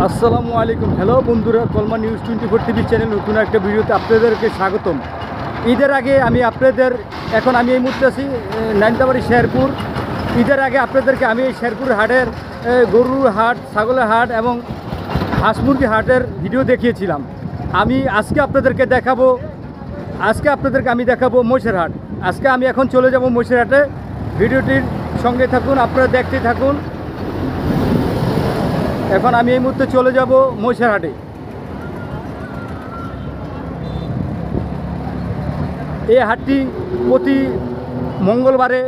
আসসালামু আলাইকুম। হ্যালো বন্ধুরা, কলমা নিউজ 24 টিভি চ্যানেল নতুন একটা ভিডিওতে আপনাদেরকে স্বাগতম। ঈদের আগে আমি এই মুহূর্তে আছি নাইন্দাবাড়ি শেরপুর। ঈদের আগে আপনাদেরকে আমি এই শেরপুর হাটের গরুর হাট, ছাগলের হাট এবং হাঁস মুরগি হাটের ভিডিও দেখিয়েছিলাম। আজকে আপনাদেরকে দেখাবো মহিষের হাট। আজকে আমি এখন চলে যাব মহিষের হাটে। ভিডিওটির সঙ্গে থাকুন, আপনারা দেখতে থাকুন। এখন আমি এই মুহূর্তে চলে যাব মহিষের হাটে। এই হাটটি প্রতি মঙ্গলবারে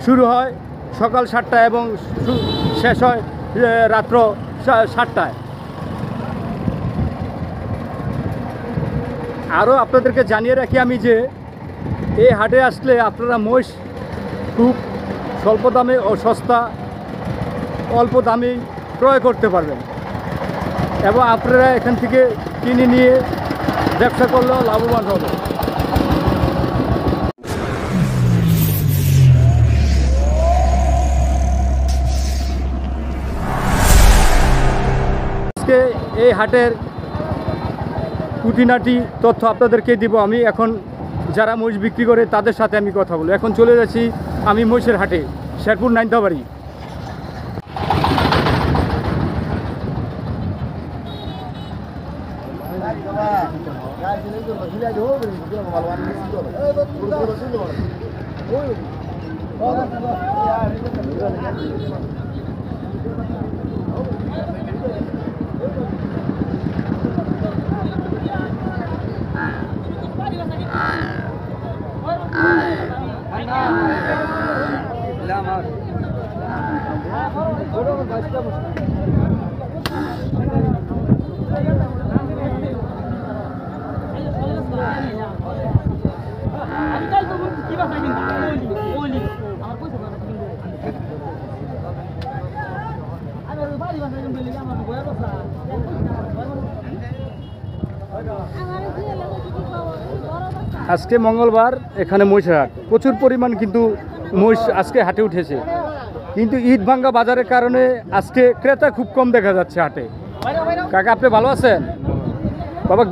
শুরু হয় সকাল 7টায় এবং শেষ হয় রাত্র 7টায়। আরও আপনাদেরকে জানিয়ে রাখি আমি যে এই হাটে আসলে আপনারা মহিষ খুব স্বল্প দামে ও সস্তা অল্প দামে ক্রয় করতে পারবেন এবং আপনারা এখান থেকে কিনে নিয়ে ব্যবসা করলেও লাভবান হবে। আজকে এই হাটের খুঁটিনাটি তথ্য আপনাদেরকে দিব আমি। এখন যারা মহিষ বিক্রি করে তাদের সাথে আমি কথা বলবো। এখন চলে যাচ্ছি আমি মহিষের হাটে, শেরপুর নাইন্দাবাড়ি। আজকে মঙ্গলবার, এখানে মহিষের হাট। প্রচুর পরিমাণ কিন্তু মহিষ আজকে হাটে উঠেছে, কিন্তু ঈদ ভাঙ্গা বাজারের কারণে আজকে ক্রেতা খুব কম দেখা যাচ্ছে হাটে। কাকা, আপনি ভালো আছেন? বাবা,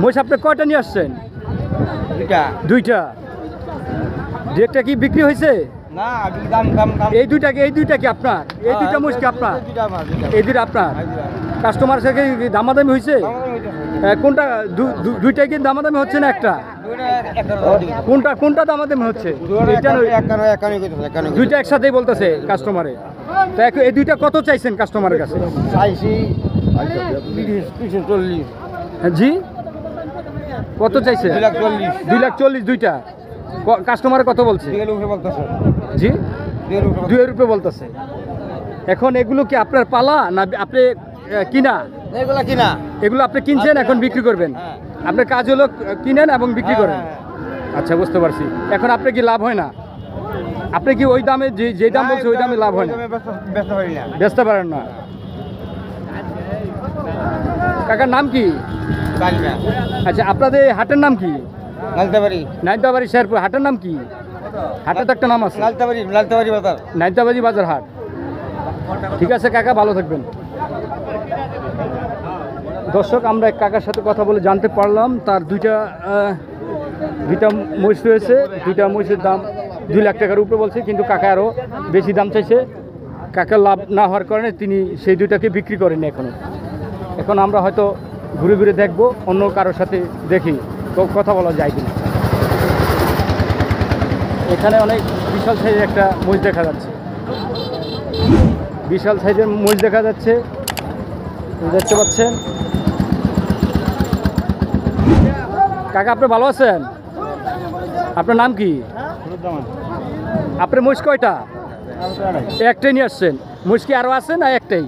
মহিষ আপনি কয়টা নিয়ে আসছেন? দুইটা। একটা কি বিক্রি হয়েছে? এই দুইটা কি আপনার? এই দুইটা মহিষ কি আপনার? এই দুইটা আপনার? কাস্টমার সাথে দামাদামি হয়েছে? কোনটা? দুইটা কি দামাদামি হচ্ছে না একটা? কোনটা দামাদামি হচ্ছে? দুইটা একসাথেই বলতেছে কাস্টমারে। তা এই দুইটা কত চাইছেন কাস্টমারের কাছে? জি, কত চাইছে? 2,40,000 দুইটা। কাস্টমার কত বলছে? জি, 2 রুপে বলতেছে। এখন এগুলো কি আপনার পালা না আপনি কিনা? এগুলো আপনি কিনছেন, এখন বিক্রি করবেন। আপনার কাজ হলো কিনেন এবং বিক্রি করেন। আচ্ছা, বুঝতে পারছি। এখন আপনি কি লাভ হয় না? আপনি কি ওই দামে যে দাম বলছে ওই দামে লাভ হয় না? বেচতে পারেন না। কাকার নাম কি? আচ্ছা, আপনাদের হাটের নাম কি? নাইন্দাবাড়ি শেরপুর। হাটের নাম কি? হাটের তো একটা নাম আছে, নাইন্দাবাড়ি বাজার হাট। ঠিক আছে কাকা, ভালো থাকবেন। দর্শক, আমরা এক কাকার সাথে কথা বলে জানতে পারলাম তার দুইটা মহিষ রয়েছে। দুইটা মহিষের দাম 2 লাখ টাকার উপরে বলছে, কিন্তু কাকা আরও বেশি দাম চাইছে। কাকার লাভ না হওয়ার কারণে তিনি সেই দুইটাকে বিক্রি করেনি এখনও। এখন আমরা হয়তো ঘুরে ঘুরে দেখব, অন্য কারোর সাথে দেখি কথা বলা যায় কিনা। এখানে অনেক বিশাল সাইজের একটা মহিষ দেখা যাচ্ছে, বিশাল সাইজের মহিষ দেখা যাচ্ছে, দেখতে পাচ্ছেন। কাকা, আপনি ভালো আছেন? আপনার নাম কি? আপনার মহিষ কয়টা? একটাই নিয়ে আসছেন। মহিষ কি আরও আছে না একটাই?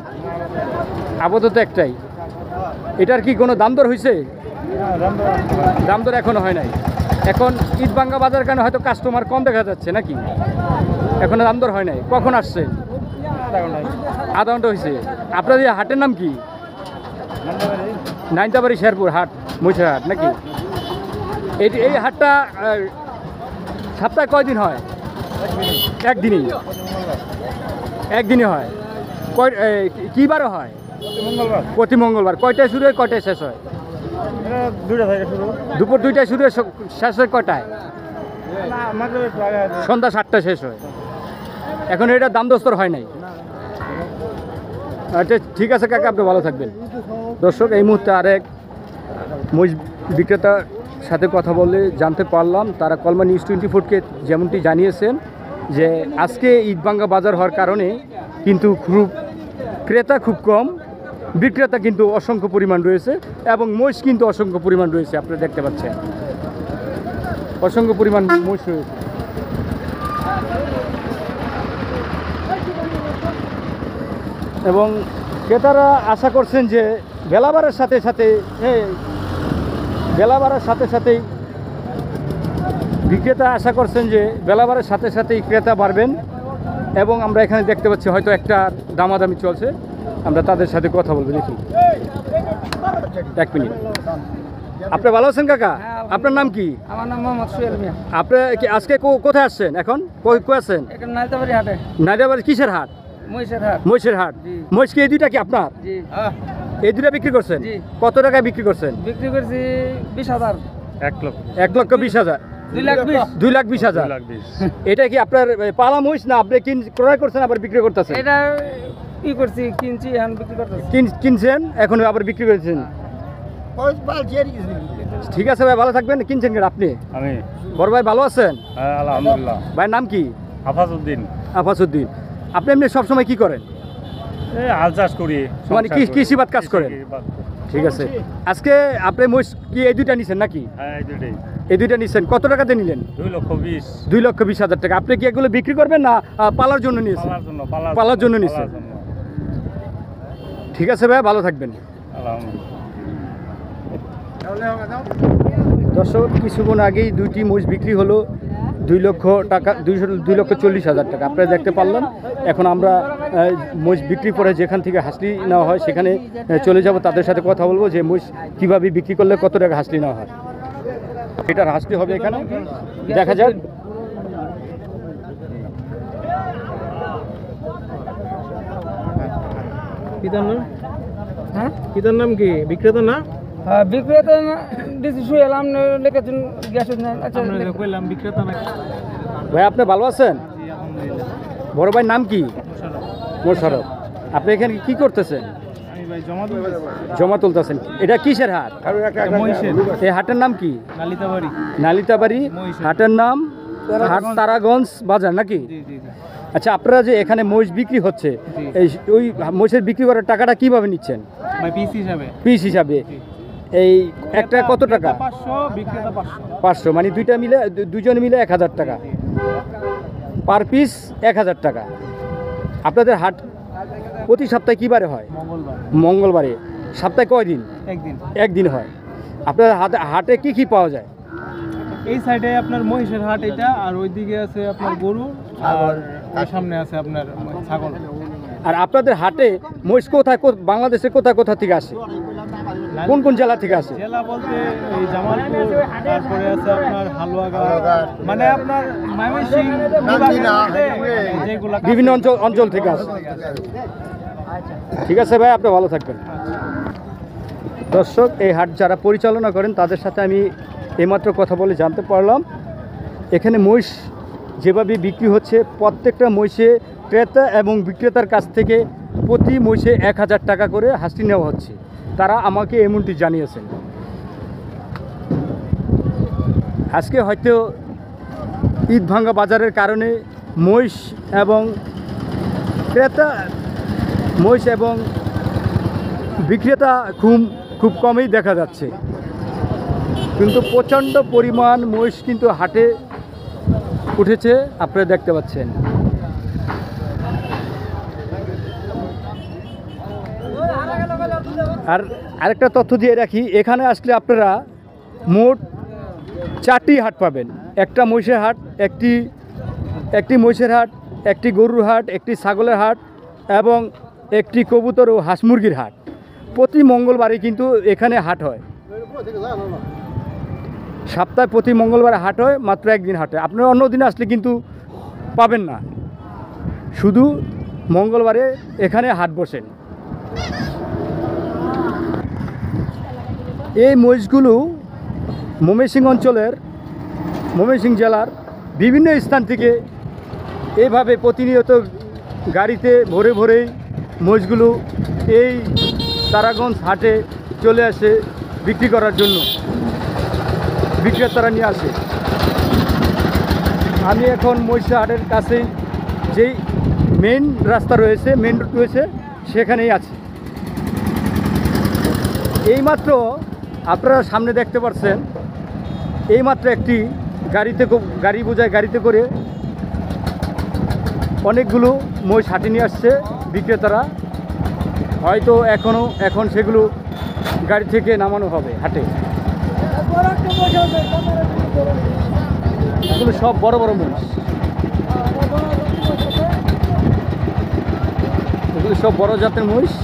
আপাতত একটাই। এটার কি কোনো দাম দর হয়েছে? দাম দর এখনো হয় নাই। এখন ঈদ ভাঙ্গা বাজার কারণে হয়তো কাস্টমার কম দেখা যাচ্ছে নাকি? এখনো দাম দর হয় নাই। কখন আসছে? আধা ঘন্টা হয়েছে। আপনাদের হাটের নাম কি? নাইন্দাবাড়ি শেরপুর হাট, মহিষের হাট নাকি? এই হাটটা সপ্তাহে কয়দিন হয়? একদিনই হয়। কি বারে হয়? প্রতি মঙ্গলবার কয়টায় শুরু হয় কয়টায় শেষ হয়? দুপুর 2টায় শুরু হয়, শেষ হয় কয়টায়? সন্ধ্যা 7টায় শেষ হয়। এখন এটা দাম দস্তর হয় নাই। আচ্ছা ঠিক আছে কাকা, আপনি ভালো থাকবেন। দর্শক, এই মুহূর্তে আরেক মহিষ বিক্রেতার সাথে কথা বলে জানতে পারলাম, তারা কলমা নিউজ 24কে যেমনটি জানিয়েছেন যে আজকে ঈদভাঙ্গা বাজার হওয়ার কারণে কিন্তু খুব ক্রেতা খুব কম, বিক্রেতা কিন্তু অসংখ্য পরিমাণ রয়েছে এবং মহিষ কিন্তু অসংখ্য পরিমাণ রয়েছে। আপনারা দেখতে পাচ্ছেন অসংখ্য পরিমাণ মহিষ রয়েছে। এবং ক্রেতারা আশা করছেন যে বেলা বাড়ার সাথে সাথেই বিক্রেতা আশা করছেন যে বেলা বাড়ার সাথে সাথেই ক্রেতা বাড়বেন। এবং আমরা এখানে দেখতে পাচ্ছি হয়তো একটা দামাদামি চলছে, আমরা তাদের সাথে কথা বলবো। দেখি, 1 মিনিট। আপনি ভালো আছেন কাকা? আপনার নাম কি? আমার নাম মোহাম্মদ সোহেল মিয়া। আপনি আজকে কোথায় আসছেন? এখন কই আছেন? এখানে নালিতাবাড়ি হাটে। নালিতাবাড়ি কিসের হাট? মহিষের হাট। মহিষের হাট। মহিষ কি এই দুইটা কি আপনার? জি। এই দুইটা বিক্রি করছেন? জি। কত টাকায় বিক্রি করছেন? বিক্রি করছি 20,000। 1,20,000। 2,20,000। 2,20,000। এটা কি আপনার পালা মহিষ না আপনি ক্রয় করছেন আবার বিক্রি করতেছেন? এটা কি করছি, কিনছি এখন বিক্রি করতেছি। কিনছেন এখন আবার বিক্রি করেছেন? ঠিক আছে ভাই, ভালো থাকবেন। কিনছেন কেন আপনি? আমি। বড় ভাই ভালো আছেন? হ্যাঁ আলহামদুলিল্লাহ। ভাইয়ের নাম কি? আফাজউদ্দিন। আফাজউদ্দিন। আপনি এমনি সবসময় কি করেন? এই হাল চাষ করি। মানে কৃষিবাদ কাজ করেন? ঠিক আছে। আজকে আপনি মহিষ কি এই দুইটা নিছেন নাকি? হ্যাঁ এই দুটোই। এই দুইটা নিছেন। কত টাকাতে নিলেন? 2,20,000। 2,20,000 টাকা। আপনি কি এগুলো বিক্রি করবেন না পালার জন্য নিয়েছেন? পালার জন্য নিছেন। ঠিক আছে ভাই, ভালো থাকবেন। দর্শক, কিছুক্ষণ আগেই দুইটি মহিষ বিক্রি হলো 2 লক্ষ টাকা, 2,40,000 টাকা। আপনারা দেখতে পারলাম। এখন আমরা মহিষ বিক্রি করে যেখান থেকে হাসলি নেওয়া হয় সেখানে চলে যাব, তাদের সাথে কথা বলবো যে মহিষ কীভাবে বিক্রি করলে কত টাকা হাসলি নেওয়া হয়। এটার হাসলি হবে এখানে, দেখা যাক। কিতার নাম কি? বিক্রেতা না? হ্যাঁ বিক্রেতা না। দিছি সোহেল, আপনি লিখেছেন গ্যাস না? আচ্ছা কইলাম বিক্রেতা না। ভাই আপনি ভালো আছেন? বড় ভাইয়ের নাম কি? মোশাররফ। আপনি এখানে কি করতেছেন? আমি ভাই জমা তুলতেছেন। এটা কিসের হাট? মহিষের। এই হাটের নাম কি? নালিতাবাড়ি। নালিতাবাড়ি হাটের নাম হাট তারাগঞ্জ বাজার নাকি? জি জি। আচ্ছা, আপনারা যে এখানে মহিষ বিক্রি হচ্ছে, এই ওই মহিষের বিক্রি করার টাকাটা কিভাবে নিচ্ছেন? ভাই পিস হিসাবে। পিস হিসাবে। এই একটা কত টাকা? 500, বিক্রেতা 500। মানে দুজন মিলে 1,000 টাকা পার পিস, 1,000 টাকা। আপনাদের হাট প্রতি সপ্তাহে কী বারে হয়? মঙ্গলবারে। সপ্তাহে কয় দিন? একদিন হয়। আপনার হাটে কি কি পাওয়া যায়? এই সাইডে আপনার মহিষের হাট এটা, আর ওইদিকে আছে আপনার গরু, আর সামনে আছে আপনার ছাগল। আর আপনাদের হাটে মহিষ বাংলাদেশে কোথা থেকে আসে? কোন কোন জেলা থেকে আসে? জেলা বলতে এই জামালপুর, তারপরে আছে আপনার হালুয়াঘাট, মানে আপনার ময়মনসিংহ, বিভিন্ন অঞ্চল থেকে আসে। ঠিক আছে ভাই, আপনি ভালো থাকবেন। দর্শক, এই হাট যারা পরিচালনা করেন তাদের সাথে আমি এইমাত্র কথা বলে জানতে পারলাম এখানে মহিষ যেভাবে বিক্রি হচ্ছে, প্রত্যেকটা মহিষে ক্রেতা এবং বিক্রেতার কাছ থেকে প্রতি মহিষে 1,000 টাকা করে হাসি নেওয়া হচ্ছে। তারা আমাকে এমনটি জানিয়েছেন। আজকে হয়তো ঈদভাঙ্গা বাজারের কারণে মহিষ এবং বিক্রেতা খুব কমই দেখা যাচ্ছে, কিন্তু প্রচণ্ড পরিমাণ মহিষ কিন্তু হাটে উঠেছে, আপনারা দেখতে পাচ্ছেন। আর আরেকটা তথ্য দিয়ে রাখি, এখানে আসলে আপনারা মোট 4টি হাট পাবেন। একটা মহিষের হাট, একটি মহিষের হাট, একটি গরুর হাট, একটি ছাগলের হাট এবং একটি কবুতর ও হাঁস মুরগির হাট। প্রতি মঙ্গলবারে কিন্তু এখানে হাট হয়। সপ্তাহে প্রতি মঙ্গলবারে হাট হয়, মাত্র একদিন হাট হয়। আপনারা অন্য দিন আসলে কিন্তু পাবেন না, শুধু মঙ্গলবারে এখানে হাট বসেন। এই মহিষগুলো ময়মনসিংহ অঞ্চলের ময়মনসিংহ জেলার বিভিন্ন স্থান থেকে এইভাবে প্রতিনিয়ত গাড়িতে ভরে ভরেই মহিষগুলো এই তারাগঞ্জ হাটে চলে আসে বিক্রি করার জন্য, বিক্রেতারা নিয়ে আসে। আমি এখন মহিষা হাটের কাছেই যেই মেন রাস্তা রয়েছে, মেন রোড রয়েছে, সেখানেই আছি। এইমাত্র আপনারা সামনে দেখতে পাচ্ছেন, এইমাত্র একটি গাড়ি বোঝায় গাড়িতে করে অনেকগুলো মহিষ হাটে নিয়ে আসছে বিক্রেতারা। হয়তো এখন সেগুলো গাড়ি থেকে নামানো হবে হাটে। এগুলো সব বড় বড় মহিষ, এগুলো সব বড় জাতের মহিষ।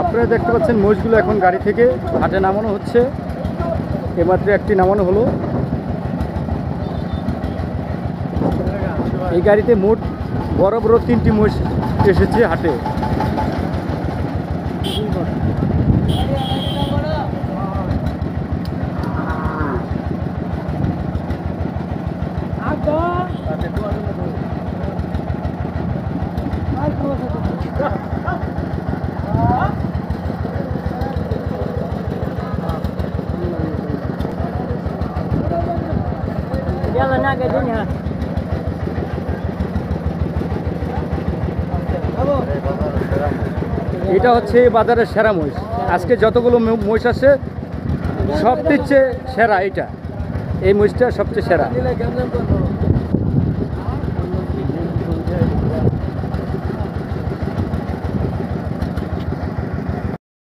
আপনারা দেখতে পাচ্ছেন মহিষগুলো এখন গাড়ি থেকে হাটে নামানো হচ্ছে। এমাত্র একটি নামানো হলো। এই গাড়িতে মোট বড় বড় 3টি মহিষ এসেছে হাটে। এটা হচ্ছে বাজারের সেরা মহিষ। আজকে যতগুলো মহিষ আছে সবচেয়ে সেরা, এই মহিষটা সবচেয়ে সেরা।